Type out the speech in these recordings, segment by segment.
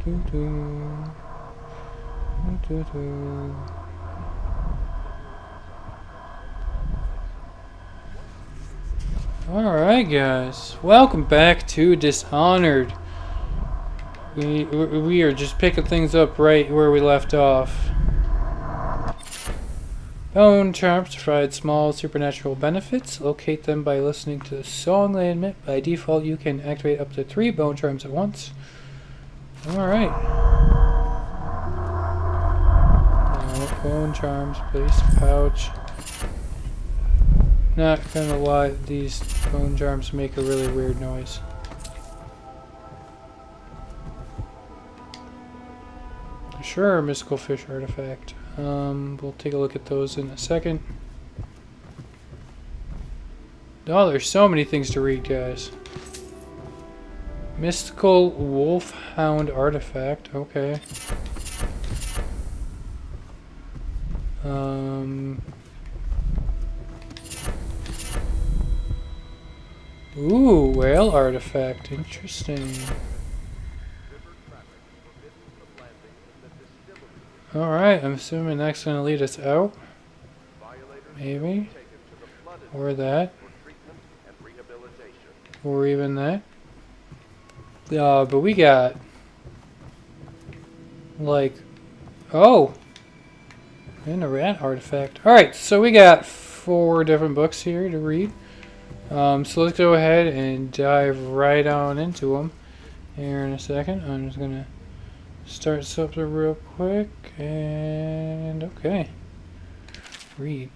Alright guys, welcome back to Dishonored. We are just picking things up right where we left off. Bone charms provide small supernatural benefits. Locate them by listening to the song they emit. By default, you can activate up to 3 bone charms at once. Alright. Bone charms, base pouch. Not gonna lie, these bone charms make a really weird noise. Sure, mystical fish artifact. We'll take a look at those in a second. Oh, there's so many things to read, guys. Mystical wolfhound artifact. Okay. Ooh, whale artifact. Interesting. Alright, I'm assuming that's going to lead us out. Maybe. Or that. Or even that. But we got... like... oh! And a rat artifact. Alright, so we got 4 different books here to read. So let's go ahead and dive right on into them here in a second. I'm just going to start something real quick. And okay. Read.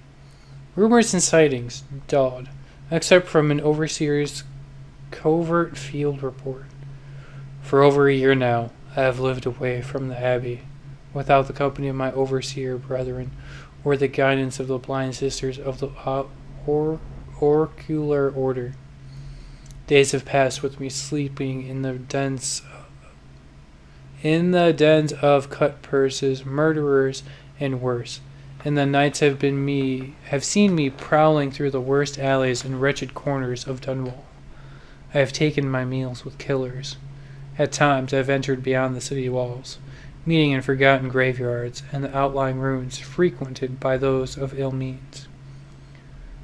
Rumors and sightings. Dodd. Except from an overseer's covert field report. For over a year now, I have lived away from the Abbey, without the company of my overseer brethren, or the guidance of the blind sisters of the oracular order. Days have passed with me sleeping in the dens of cut purses, murderers, and worse. And the nights have seen me prowling through the worst alleys and wretched corners of Dunwall. I have taken my meals with killers. At times I have entered beyond the city walls, meeting in forgotten graveyards and the outlying ruins frequented by those of ill means.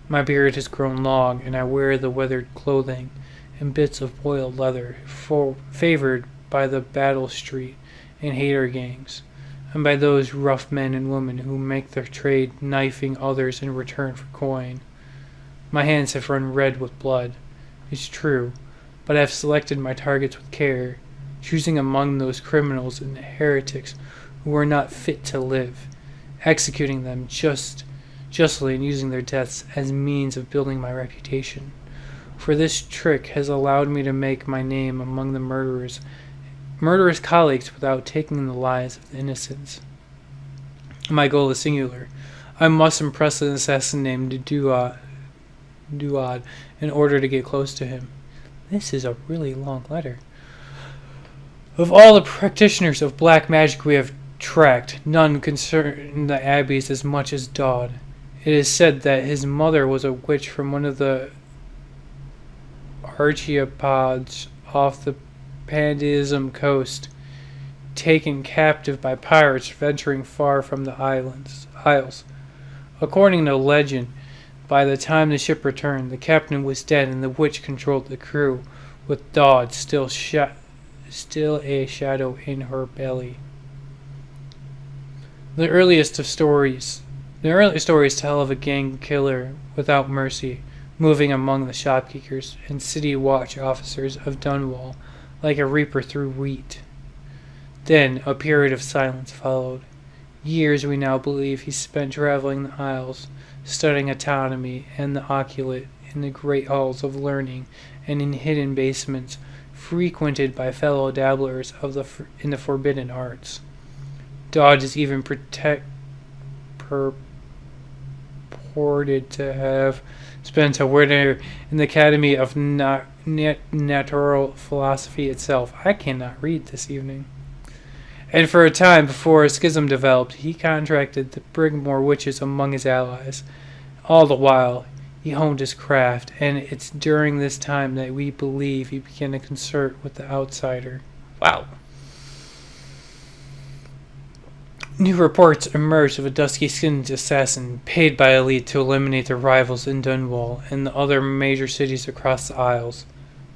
My beard has grown long, and I wear the weathered clothing and bits of boiled leather, favored by the battle street and hater gangs, and by those rough men and women who make their trade knifing others in return for coin. My hands have run red with blood, it's true, but I have selected my targets with care, choosing among those criminals and heretics who are not fit to live, executing them justly and using their deaths as means of building my reputation. For this trick has allowed me to make my name among the murderous colleagues without taking the lives of the innocents. My goal is singular. I must impress an assassin named Duad in order to get close to him. This is a really long letter. Of all the practitioners of black magic we have tracked, none concern the abbeys as much as Dodd. It is said that his mother was a witch from one of the archaeopods off the Pandism coast, taken captive by pirates venturing far from the isles. According to legend, by the time the ship returned, the captain was dead and the witch controlled the crew, with Dodd still a shadow in her belly. The earliest stories tell of a gang killer without mercy, moving among the shopkeepers and city watch officers of Dunwall like a reaper through wheat. Then a period of silence followed. Years, we now believe, he spent traveling the Isles, studying anatomy and the occult in the great halls of learning and in hidden basements frequented by fellow dabblers in the forbidden arts. Dodd is even purported to have spent a winter in the Academy of Natural Philosophy itself. I cannot read this evening. And for a time before a schism developed, he contracted to bring more witches among his allies. All the while, he honed his craft, and it's during this time that we believe he began to concert with the outsider. Wow. New reports emerged of a dusky-skinned assassin paid by elite to eliminate their rivals in Dunwall and the other major cities across the Isles.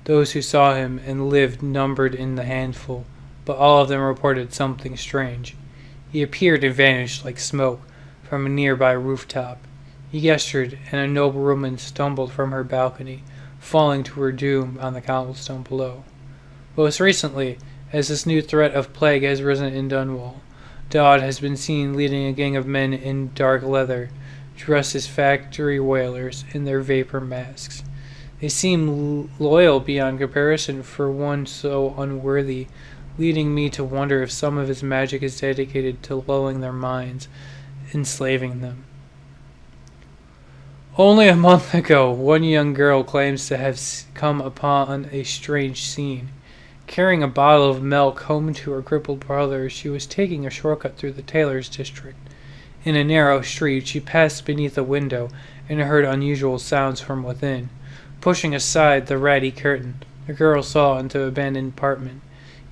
Those who saw him and lived numbered in the handful, but all of them reported something strange. He appeared and vanished like smoke from a nearby rooftop. He gestured, and a noble woman stumbled from her balcony, falling to her doom on the cobblestone below. Most recently, as this new threat of plague has risen in Dunwall, Dodd has been seen leading a gang of men in dark leather, dressed as factory whalers in their vapor masks. They seem loyal beyond comparison for one so unworthy, leading me to wonder if some of his magic is dedicated to lulling their minds, enslaving them. Only a month ago, one young girl claims to have come upon a strange scene. Carrying a bottle of milk home to her crippled brother, she was taking a shortcut through the tailor's district. In a narrow street, she passed beneath a window and heard unusual sounds from within. Pushing aside the ratty curtain, the girl saw into an abandoned apartment,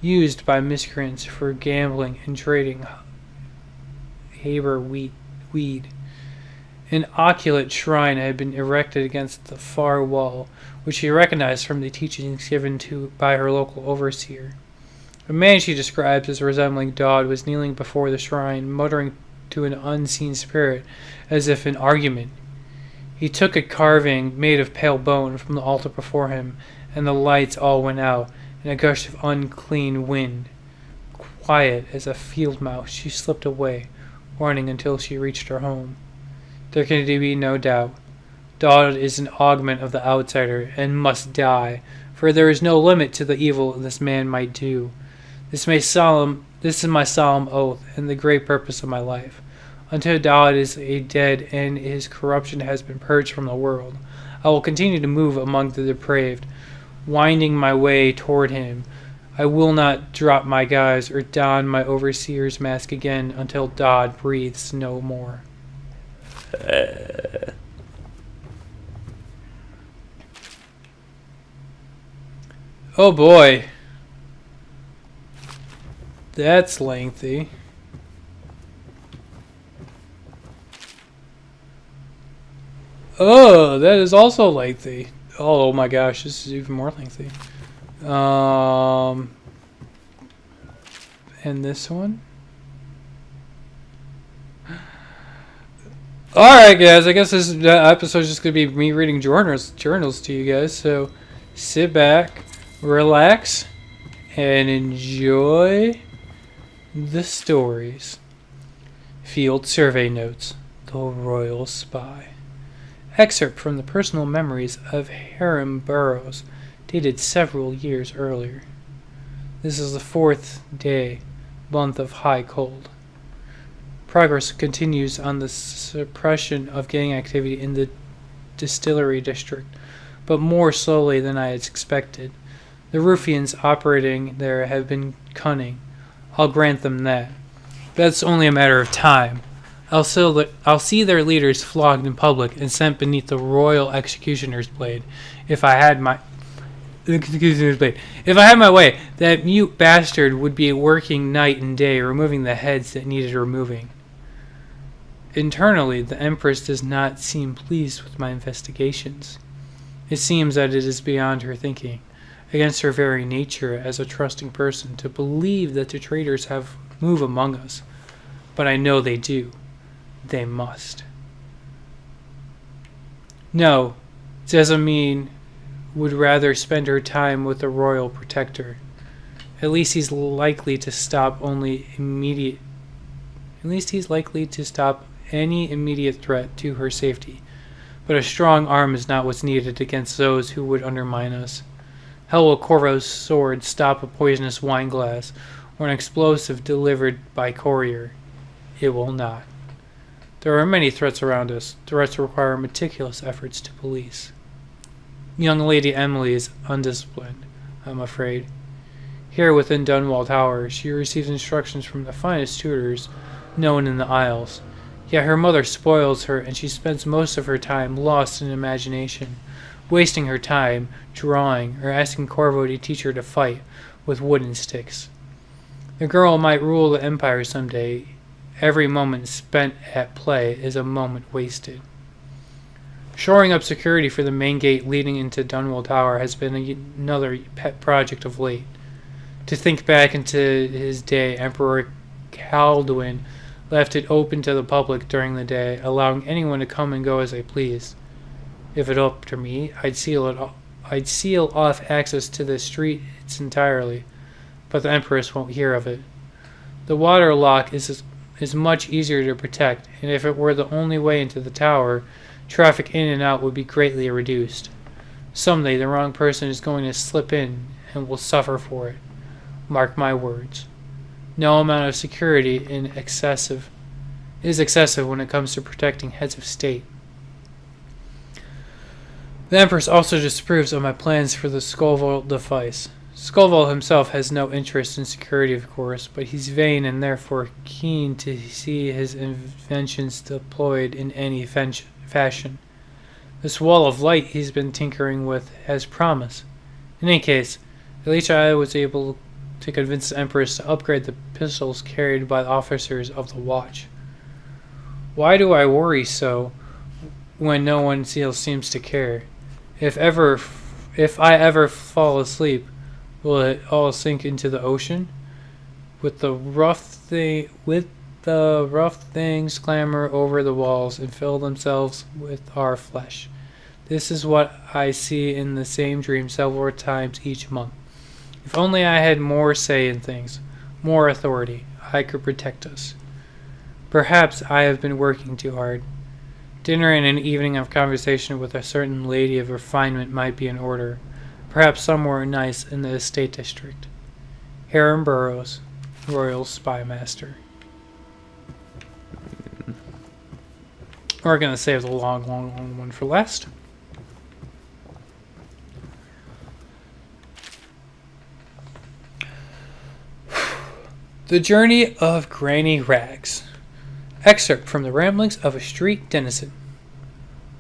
used by miscreants for gambling and trading Haber weed. An opulent shrine had been erected against the far wall, which she recognized from the teachings given by her local overseer. A man she describes as resembling Dodd was kneeling before the shrine, muttering to an unseen spirit as if in argument. He took a carving made of pale bone from the altar before him, and the lights all went out, and a gush of unclean wind. Quiet as a field mouse, she slipped away, running until she reached her home. There can be no doubt. Dodd is an augment of the outsider, and must die, for there is no limit to the evil this man might do. This is my solemn oath, and the great purpose of my life. Until Dodd is dead and his corruption has been purged from the world, I will continue to move among the depraved, winding my way toward him. I will not drop my guise or don my overseer's mask again until Dodd breathes no more. Oh boy. That's lengthy. Oh, that is also lengthy. Oh my gosh, this is even more lengthy. And this one? Alright guys, I guess this episode is just going to be me reading journals to you guys. So sit back, relax, and enjoy the stories. Field Survey Notes. The Royal Spy. Excerpt from the personal memories of Hiram Burroughs, dated several years earlier. This is the 4th day, month of high cold. Progress continues on the suppression of gang activity in the distillery district, but more slowly than I had expected. The ruffians operating there have been cunning. I'll grant them that. That's only a matter of time. I'll see their leaders flogged in public and sent beneath the royal executioner's blade. If I had my way, that mute bastard would be working night and day, removing the heads that needed removing. Internally, the Empress does not seem pleased with my investigations. It seems that it is beyond her thinking, against her very nature as a trusting person, to believe that the traitors have moved among us. But I know they do. They must. No, Jessamine would rather spend her time with the royal protector. At least he's likely to stop any immediate threat to her safety. But a strong arm is not what's needed against those who would undermine us. How will Corvo's sword stop a poisonous wine glass or an explosive delivered by courier? It will not. There are many threats around us. Threats require meticulous efforts to police. Young Lady Emily is undisciplined, I'm afraid. Here within Dunwall Tower, she receives instructions from the finest tutors known in the Isles. Yet her mother spoils her, and she spends most of her time lost in imagination, wasting her time drawing or asking Corvo to teach her to fight with wooden sticks. The girl might rule the empire someday, Every moment spent at play is a moment wasted. Shoring up security for the main gate leading into Dunwall Tower has been another pet project of late. To think back into his day, Emperor Caldwin left it open to the public during the day, allowing anyone to come and go as they pleased. If it up to me, I'd seal off access to the streets entirely, but the Empress won't hear of it. The water lock is much easier to protect, and if it were the only way into the tower, traffic in and out would be greatly reduced. Someday the wrong person is going to slip in and will suffer for it. Mark my words. No amount of security is excessive when it comes to protecting heads of state. The Empress also disapproves of my plans for the Scoville device. Scoville himself has no interest in security, of course, but he's vain and therefore keen to see his inventions deployed in any fashion. This wall of light he's been tinkering with has promise. In any case, at least I was able to convince the Empress to upgrade the pistols carried by the officers of the watch. Why do I worry so when no one else seems to care? If I ever fall asleep, will it all sink into the ocean? With the rough things clamber over the walls and fill themselves with our flesh. This is what I see in the same dream several times each month. If only I had more say in things, more authority, I could protect us. Perhaps I have been working too hard. Dinner and an evening of conversation with a certain lady of refinement might be in order. Perhaps somewhere nice in the estate district. Hiram Burroughs, Royal Spymaster. We're going to save the long one for last. The Journey of Granny Rags. Excerpt from the Ramblings of a Street Denizen.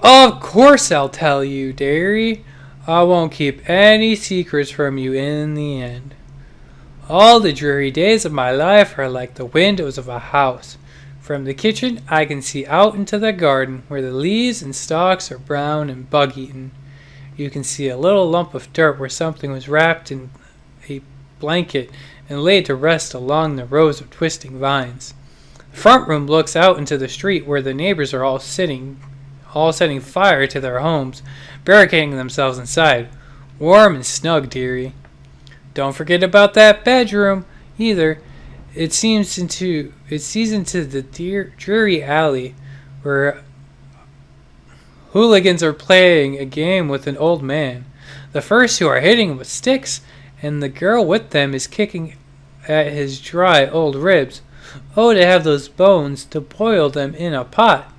Of course I'll tell you, dearie. I won't keep any secrets from you in the end. All the dreary days of my life are like the windows of a house. From the kitchen I can see out into the garden where the leaves and stalks are brown and bug-eaten. You can see a little lump of dirt where something was wrapped in a blanket and laid to rest along the rows of twisting vines. The front room looks out into the street where the neighbors are all setting fire to their homes, barricading themselves inside. Warm and snug, dearie. Don't forget about that bedroom, either. It sees into the dreary alley where hooligans are playing a game with an old man. The first two are hitting with sticks, and the girl with them is kicking at his dry old ribs. Oh, to have those bones, to boil them in a pot.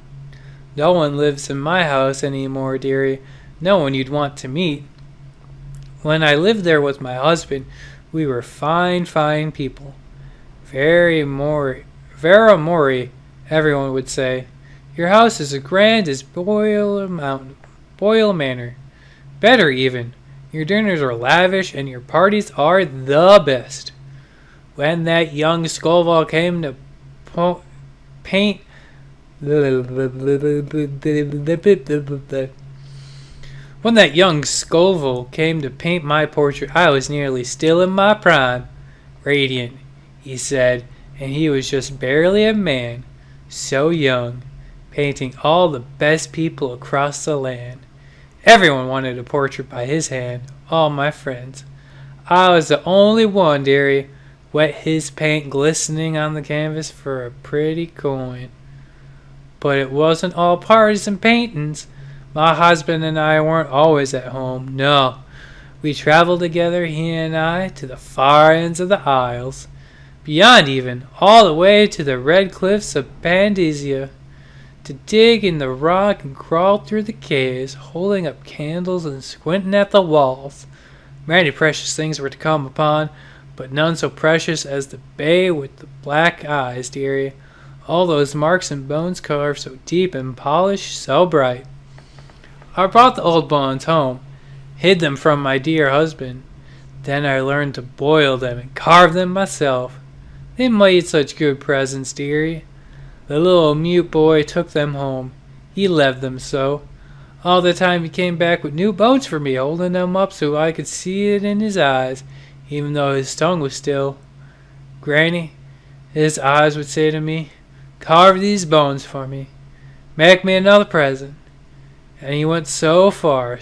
No one lives in my house any more, dearie. No one you'd want to meet. When I lived there with my husband, we were fine people. Vera Mori, everyone would say. Your house is as grand as Boyle Manor. Better even. Your dinners are lavish and your parties are the best. When that young Scoville came to paint my portrait, I was nearly still in my prime. Radiant, he said, and he was just barely a man, so young, painting all the best people across the land. Everyone wanted a portrait by his hand, all my friends. I was the only one, dearie, wet his paint glistening on the canvas for a pretty coin. But it wasn't all parties and paintings. My husband and I weren't always at home, no. We traveled together, he and I, to the far ends of the Isles, beyond even, all the way to the red cliffs of Pandesia, to dig in the rock and crawl through the caves, holding up candles and squinting at the walls. Many precious things were to come upon, but none so precious as the bay with the black eyes, dearie. All those marks and bones carved so deep and polished so bright. I brought the old bones home, hid them from my dear husband. Then I learned to boil them and carve them myself. They made such good presents, dearie. The little mute boy took them home. He loved them so. All the time he came back with new bones for me, holding them up so I could see it in his eyes, even though his tongue was still. Granny, his eyes would say to me, carve these bones for me. Make me another present. And he went so far,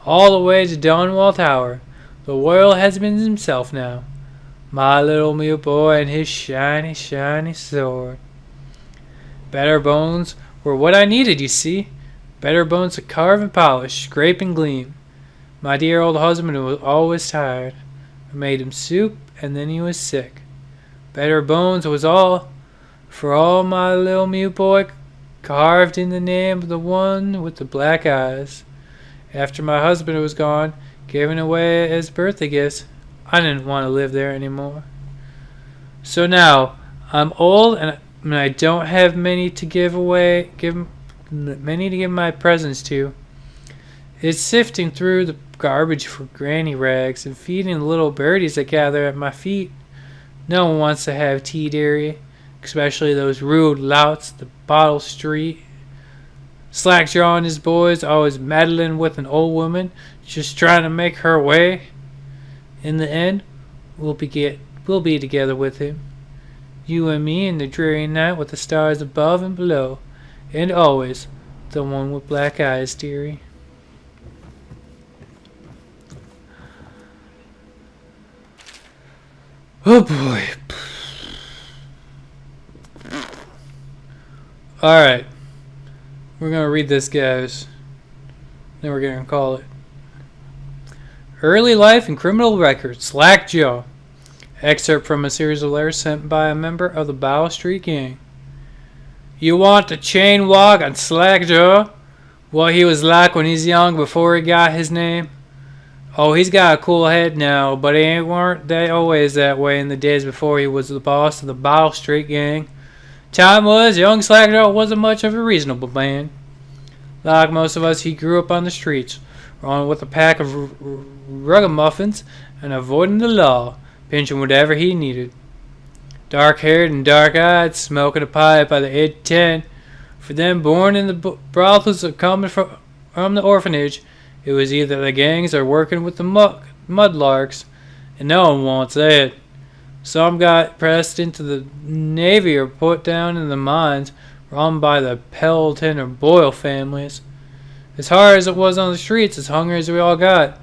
all the way to Donwall Tower. The royal husband himself now. My little mute boy and his shiny, shiny sword. Better bones were what I needed, you see. Better bones to carve and polish, scrape and gleam. My dear old husband was always tired. I made him soup, and then he was sick. Better bones was all for all my little mute boy, carved in the name of the one with the black eyes. After my husband was gone, given away as birthday gifts, I didn't want to live there anymore. So now I'm old and I don't have many to give my presents to. It's sifting through the garbage for granny rags and feeding the little birdies that gather at my feet. No one wants to have tea, dearie, especially those rude louts, the Bottle Street. Slackjaw and his boys always meddling with an old woman, just trying to make her way. In the end, we'll be together with him. You and me in the dreary night with the stars above and below, and always the one with black eyes, dearie. Oh boy. Alright. We're going to read this, guys. Then we're going to call it. Early Life and Criminal Records, Slackjaw. Excerpt from a series of letters sent by a member of the Bow Street Gang. You want to chain walk on Slackjaw? What he was like when he's young before he got his name? Oh, he's got a cool head now, but he weren't always that way in the days before he was the boss of the Bow Street Gang. Time was, young Slackjaw wasn't much of a reasonable man. Like most of us, he grew up on the streets, running with a pack of ragamuffins and avoiding the law, pinching whatever he needed. Dark-haired and dark-eyed, smoking a pipe by the age of 10. For them born in the brothels coming from the orphanage, it was either the gangs or working with the mudlarks, and no one wants that. Some got pressed into the Navy or put down in the mines run by the Pelton or Boyle families. As hard as it was on the streets, as hungry as we all got,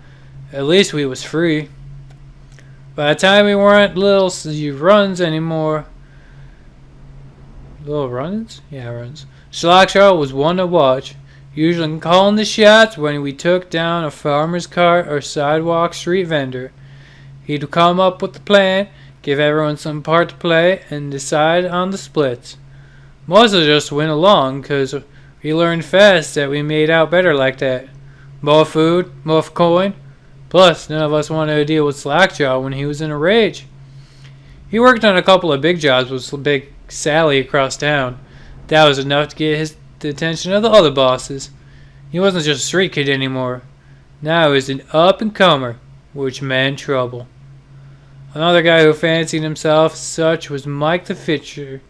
at least we was free. By the time we weren't little runs anymore. Little runs? Yeah, runs. Slackjaw was one to watch, usually calling the shots when we took down a farmer's cart or sidewalk street vendor. He'd come up with the plan, give everyone some part to play, and decide on the splits. Most of us just went along, 'cause we learned fast that we made out better like that. More food, more coin. Plus, none of us wanted to deal with Slackjaw when he was in a rage. He worked on a couple of big jobs with Big Sally across town. That was enough to get the attention of the other bosses. He wasn't just a street kid anymore. Now he was an up-and-comer, which meant trouble. Another guy who fancied himself such was Mike the Fisher,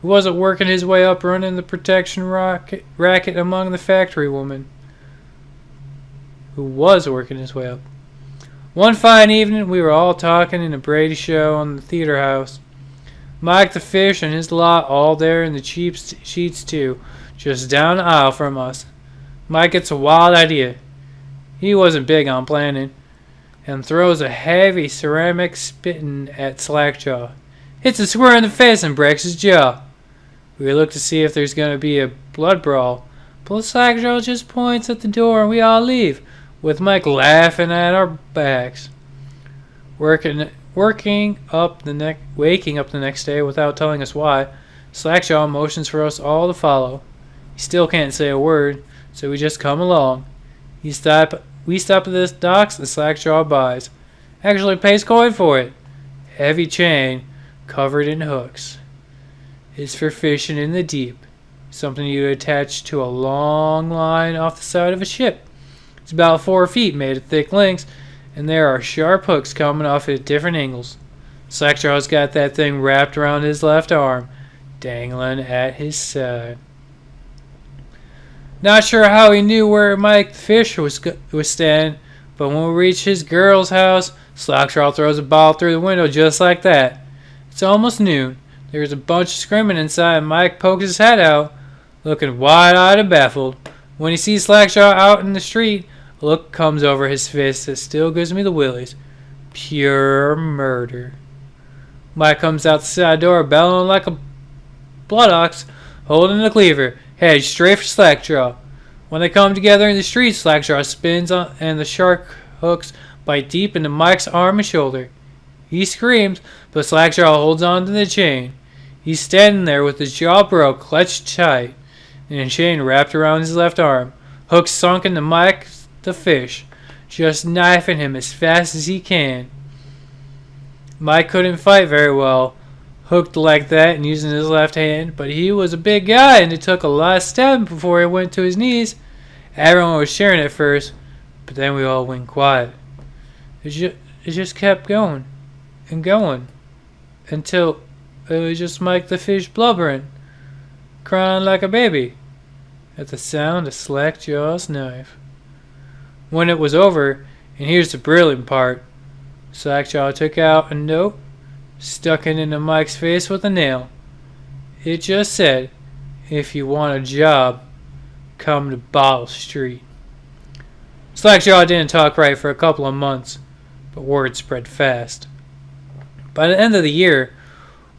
who wasn't working his way up running the protection racket among the factory women. Who was working his way up. One fine evening, we were all talking in a Brady show on the theater house. Mike the Fish and his lot all there in the cheap sheets too, just down the aisle from us. Mike gets a wild idea. He wasn't big on planning, and throws a heavy ceramic spitting at Slackjaw. Hits a square in the face and breaks his jaw. We look to see if there's going to be a blood brawl, but Slackjaw just points at the door and we all leave, with Mike laughing at our backs. Waking up the next day without telling us why, Slackjaw motions for us all to follow. He still can't say a word, so we just come along. We stop at the docks and Slackjaw buys. Actually pays coin for it. Heavy chain, covered in hooks. It's for fishing in the deep. Something you attach to a long line off the side of a ship. It's about 4 feet, made of thick links, and there are sharp hooks coming off at different angles. Slackjaw's got that thing wrapped around his left arm. dangling at his side. Not sure how he knew where Mike the Fish was standing, but when we reached his girl's house, Slackjaw throws a ball through the window just like that. It's almost noon. There's a bunch of screaming inside, and Mike pokes his head out, looking wide-eyed and baffled. When he sees Slackjaw out in the street, a look comes over his face that still gives me the willies. Pure murder. Mike comes out the side door, bellowing like a blood ox, holding a cleaver, headed straight for Slackjaw. When they come together in the street, Slackjaw spins on, and the shark hooks bite deep into Mike's arm and shoulder. He screams, but Slackjaw holds on to the chain. He's standing there with his jaw broke, clutched tight, and a chain wrapped around his left arm. Hook sunk into Mike the Fish, just knifing him as fast as he can. Mike couldn't fight very well, hooked like that and using his left hand, but he was a big guy and it took a lot of stabbing before he went to his knees. Everyone was cheering at first, but then we all went quiet. It just kept going and going until it was just Mike the Fish blubbering, crying like a baby at the sound of Slackjaw's knife. When it was over, and here's the brilliant part, Slackjaw took out a note, stuck it into Mike's face with a nail. It just said, "If you want a job, come to Bottle Street." Slackjaw didn't talk right for a couple of months, but word spread fast. By the end of the year,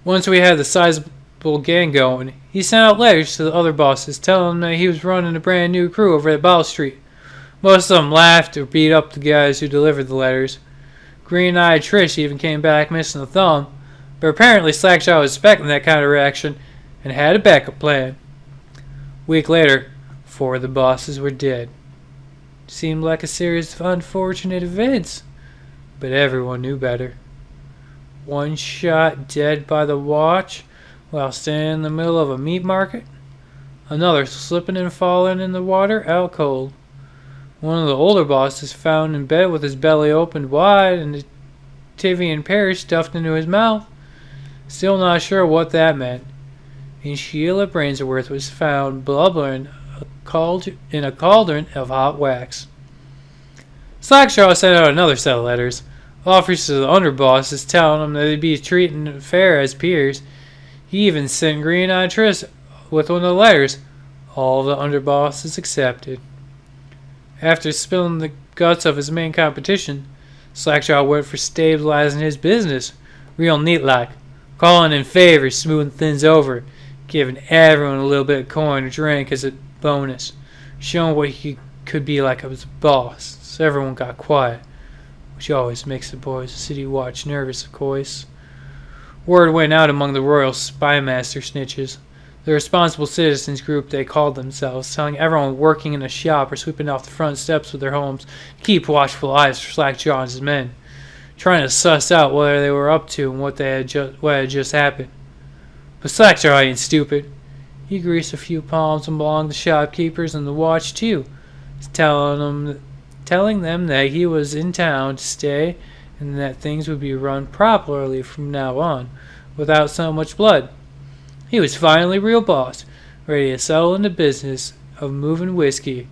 once we had the sizable gang going, he sent out letters to the other bosses telling them that he was running a brand new crew over at Bottle Street. Most of them laughed or beat up the guys who delivered the letters. Green-eyed Trish even came back missing a thumb, but apparently Slackjaw was expecting that kind of reaction and had a backup plan. A week later, 4 of the bosses were dead. Seemed like a series of unfortunate events, but everyone knew better. One shot dead by the watch while standing in the middle of a meat market. Another slipping and falling in the water out cold. One of the older bosses found in bed with his belly opened wide and a Tivian pear stuffed into his mouth. Still not sure what that meant. And Sheila Brainsworth was found blubbering in a cauldron of hot wax. Slackjaw sent out another set of letters, offers to the underbosses telling them that they'd be treating them fair as peers. He even sent Green-eyed Trish with one of the letters. All the underbosses accepted. After spilling the guts of his main competition, Slackjaw went for stabilizing his business, real neat-like, calling in favors, smoothing things over, giving everyone a little bit of coin or drink as a bonus, showing what he could be like as a boss, so everyone got quiet, which always makes the boys of City Watch nervous, of course. Word went out among the Royal Spymaster snitches, the responsible citizens group they called themselves, telling everyone working in a shop or sweeping off the front steps of their homes to keep watchful eyes for Slackjaw and his men, trying to suss out what they were up to and what had just happened. But Slackjaw ain't stupid. He greased a few palms among the shopkeepers and the watch too, telling them that he was in town to stay and that things would be run properly from now on, without so much blood. He was finally real boss, ready to settle into business of moving whiskey,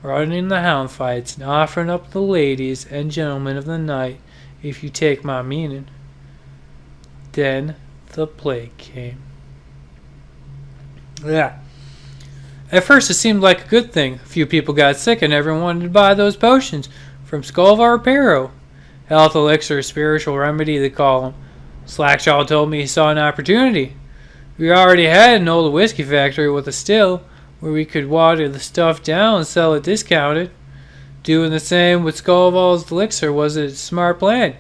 running the hound fights, and offering up the ladies and gentlemen of the night, if you take my meaning. Then the plague came. Yeah. At first it seemed like a good thing. A few people got sick and everyone wanted to buy those potions from Skullvar Pero. Health elixir, spiritual remedy they call them. Slackjaw told me he saw an opportunity. We already had an old whiskey factory with a still where we could water the stuff down and sell it discounted. Doing the same with Skullvar's elixir was a smart plan.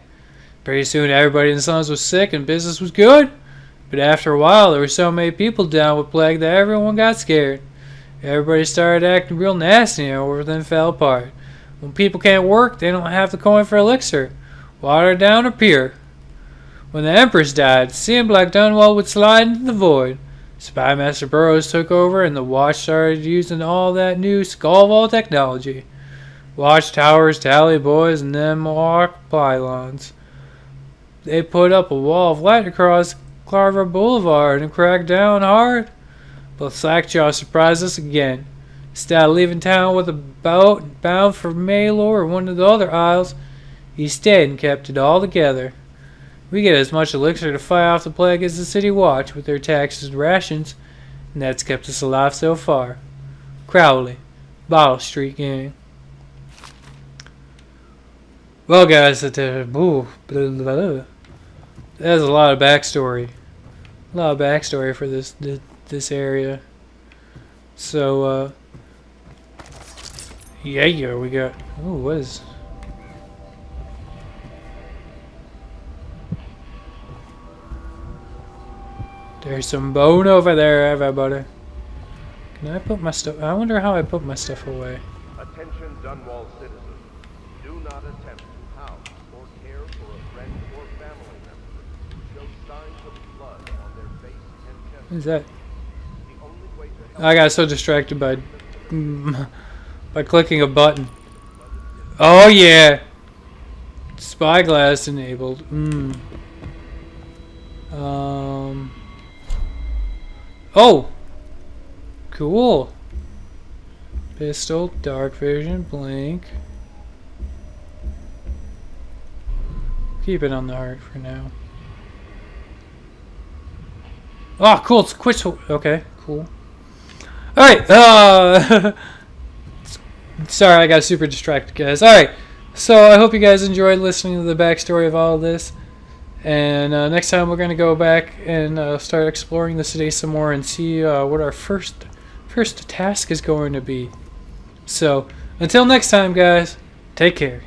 Pretty soon everybody in the Sons was sick and business was good. But after a while there were so many people down with plague that everyone got scared. Everybody started acting real nasty and everything fell apart. When people can't work, they don't have the coin for elixir. Water down or pure. When the Empress died, it seemed like Dunwall would slide into the void. Spymaster Burroughs took over and the watch started using all that new Skullvault technology. Watchtowers, tally boys, and them arc pylons. They put up a wall of light across Carver Boulevard and crack down hard. But Slackjaw surprised us again. Instead of leaving town with a boat bound for Maylor or one of the other isles, he stayed and kept it all together. We get as much elixir to fight off the plague as the city watch with their taxes and rations, and that's kept us alive so far. Crowley, Bottle Street Gang. Well, guys, there's a lot of backstory. A lot of backstory for this area. So, yeah, we got. Oh, what is? There's some bone over there, everybody. Can I put my stuff? I wonder how I put my stuff away. Attention, Dunwall citizens. Do not attempt to house or care for a friend or family member who shows signs of blood on their face and chest. What is that? The only way to help I got so distracted by clicking a button. Oh yeah, spyglass enabled. Oh, cool. Pistol, dark vision, blink. Keep it on the heart for now. Oh, cool. It's quick. Okay, cool. Alright, sorry, I got super distracted, guys. Alright, so I hope you guys enjoyed listening to the backstory of all of this. And next time we're going to go back and start exploring the city some more and see what our first task is going to be. So, until next time, guys, take care.